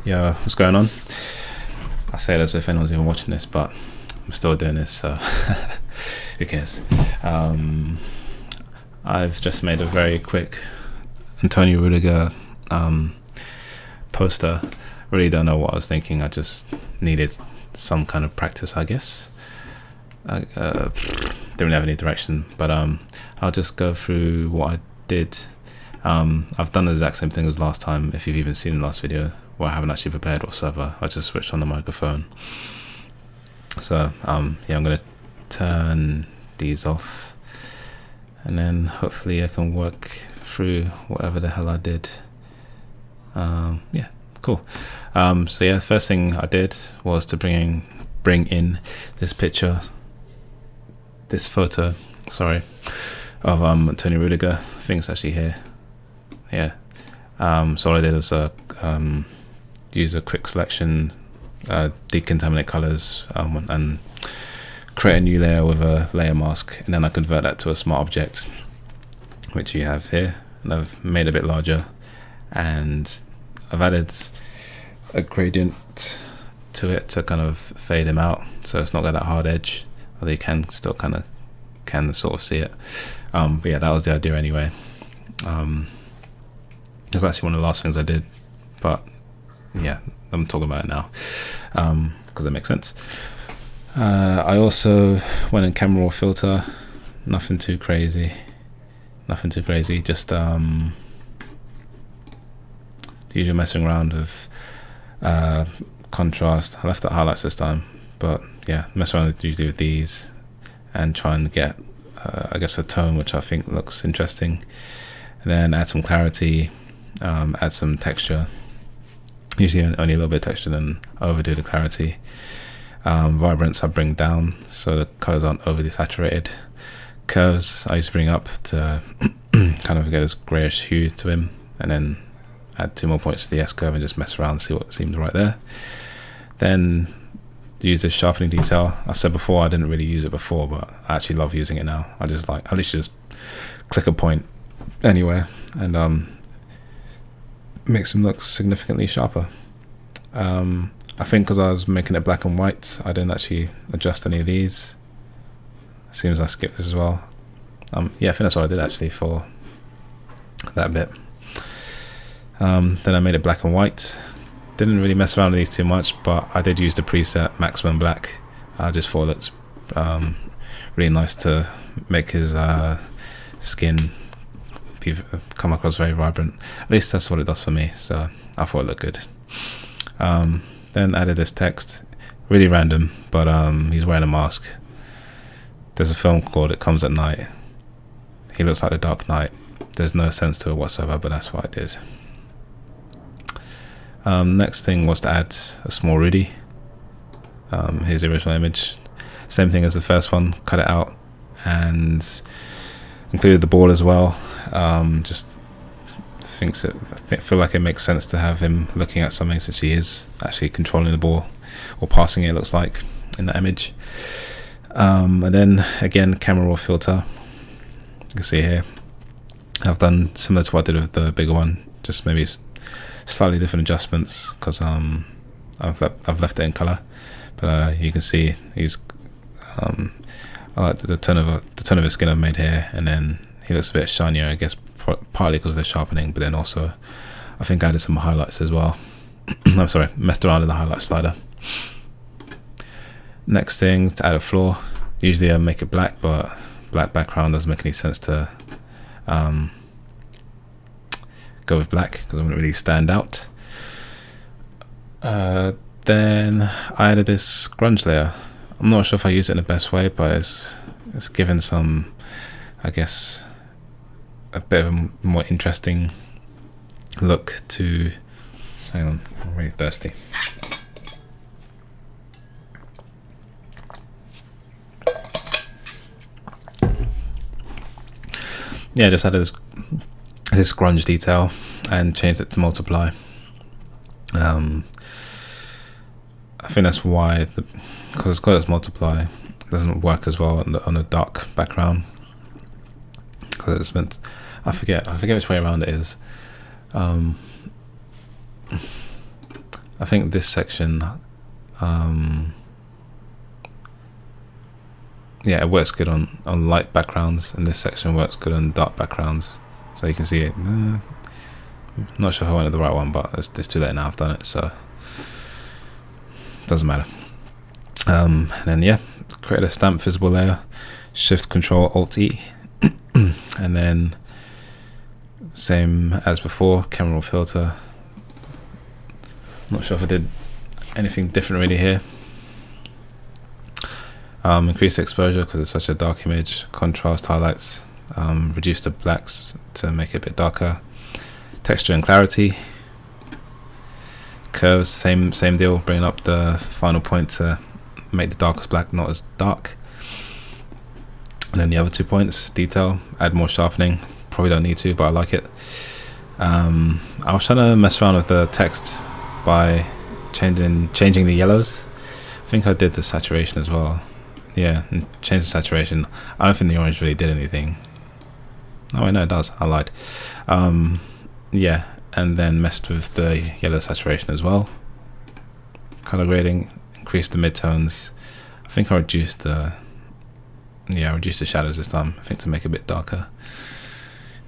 Yo, what's going on? I say that as if anyone's even watching this, but I'm still doing this, so who cares? I've just made a very quick Toni Rudiger poster. Really don't know what I was thinking. I just needed some kind of practice, I guess. I didn't really have any direction, but I'll just go through what I did. I've done the exact same thing as last time. If you've even seen the last video, where I haven't actually prepared whatsoever, I just switched on the microphone. So yeah, I'm gonna turn these off, and then hopefully I can work through whatever the hell I did. Yeah, cool. So yeah, the first thing I did was to bring in this photo, sorry, of Toni Rudiger. I think it's actually here. Yeah. So all I did was use a quick selection, decontaminate colors, and create a new layer with a layer mask, and then I convert that to a smart object, which you have here, and I've made it a bit larger, and I've added a gradient to it to kind of fade him out, so it's not got that hard edge, although you can still kind of sort of see it. But yeah, that was the idea anyway. It was actually one of the last things I did, but yeah, I'm talking about it now because that makes sense. I also went in camera raw filter, nothing too crazy, just the usual messing around with contrast. I left out highlights this time, but yeah, mess around usually with these and try and get I guess a tone which I think looks interesting, and then add some clarity, add some texture, usually only a little bit of texture, then overdo the clarity. Vibrance I bring down so the colors aren't overly saturated. Curves I used to bring up to kind of get this grayish hue to him, and then add 2 more points to the S curve and just mess around and see what seems right there. Then use this sharpening detail. I said before I didn't really use it before, but I actually love using it now. I just like, at least just click a point anywhere and makes them look significantly sharper. I think because I was making it black and white, I didn't actually adjust any of these. Seems I skipped this as well. Yeah, I think that's what I did actually for that bit. Then I made it black and white. Didn't really mess around with these too much, but I did use the preset maximum black. I just thought it's really nice to make his skin come across very vibrant. At least that's what it does for me, so I thought it looked good. Then added this text, really random, but he's wearing a mask. There's a film called It Comes at Night. He looks like the Dark Knight. There's no sense to it whatsoever, but that's what I did. Next thing was to add a small Rudy. Here's the original image. Same thing as the first one, cut it out and included the ball as well. Just feel like it makes sense to have him looking at something, since he is actually controlling the ball or passing it, it looks like in that image. And then again, camera raw filter. You can see here I've done similar to what I did with the bigger one, just maybe slightly different adjustments because I've left it in color, but you can see he's I like the tone of his skin I've made here, and then he looks a bit shinier, I guess partly because of the sharpening, but then also I think I added some highlights as well. I'm sorry, messed around with the highlight slider. Next thing, to add a floor. Usually I make it black, but black background doesn't make any sense to go with black because it wouldn't really stand out. Then I added this grunge layer. I'm not sure if I use it in the best way, but it's given some, I guess, a bit of a more interesting look to. Hang on, I'm really thirsty. Yeah, just added this grunge detail and changed it to multiply. I think that's why, because it's multiply, it doesn't work as well on a dark background, because it's meant, I forget which way around it is. I think this section, yeah, it works good on light backgrounds, and this section works good on dark backgrounds. So you can see it. Not sure if I went with the right one, but it's too late now. I've done it, so doesn't matter. And then yeah, create a stamp visible layer, Shift Control Alt E, and then same as before, camera roll filter. Not sure if I did anything different really here. Increase the exposure because it's such a dark image. Contrast, highlights, reduce the blacks to make it a bit darker. Texture and clarity. Curves, same deal. Bring up the final point to make the darkest black not as dark. And then the other 2 points, detail, add more sharpening. Probably don't need to, but I like it. I was trying to mess around with the text by changing the yellows. I think I did the saturation as well. Yeah, and change the saturation. I don't think the orange really did anything. Oh, I know it does. I lied. Yeah, and then messed with the yellow saturation as well. Color grading, increase the midtones. I think I reduced the shadows this time. I think to make it a bit darker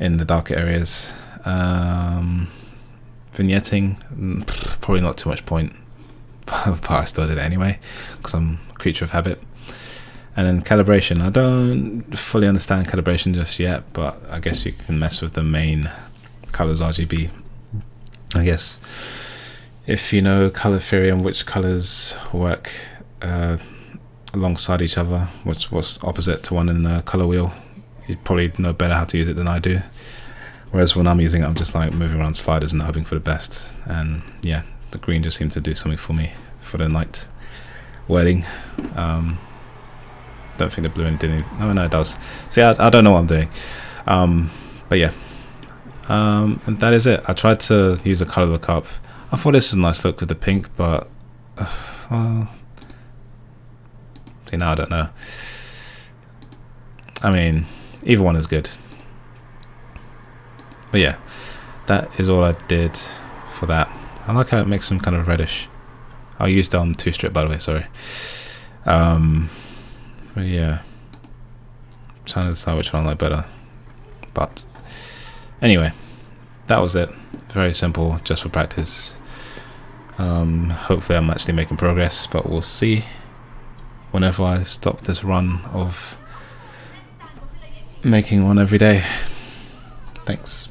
in the darker areas. Vignetting, probably not too much point, but I still did it anyway because I'm a creature of habit. And then calibration, I don't fully understand calibration just yet, but I guess you can mess with the main colors RGB. I guess if you know color theory and which colors work alongside each other, what's opposite to one in the color wheel, you probably know better how to use it than I do. Whereas when I'm using it, I'm just like moving around sliders and hoping for the best. And yeah, the green just seemed to do something for me for the night wedding. Don't think the blue did anything. No, it does. See, I don't know what I'm doing. But yeah. And that is it. I tried to use a color lookup. I thought this was a nice look with the pink, but well, see, now I don't know. I mean, either one is good. But yeah, that is all I did for that. I like how it makes them kind of reddish. I used it on 2-strip, by the way, sorry. But yeah, I'm trying to decide which one I like better. But anyway, that was it. Very simple, just for practice. Hopefully I'm actually making progress, but we'll see whenever I stop this run of making one every day. Thanks.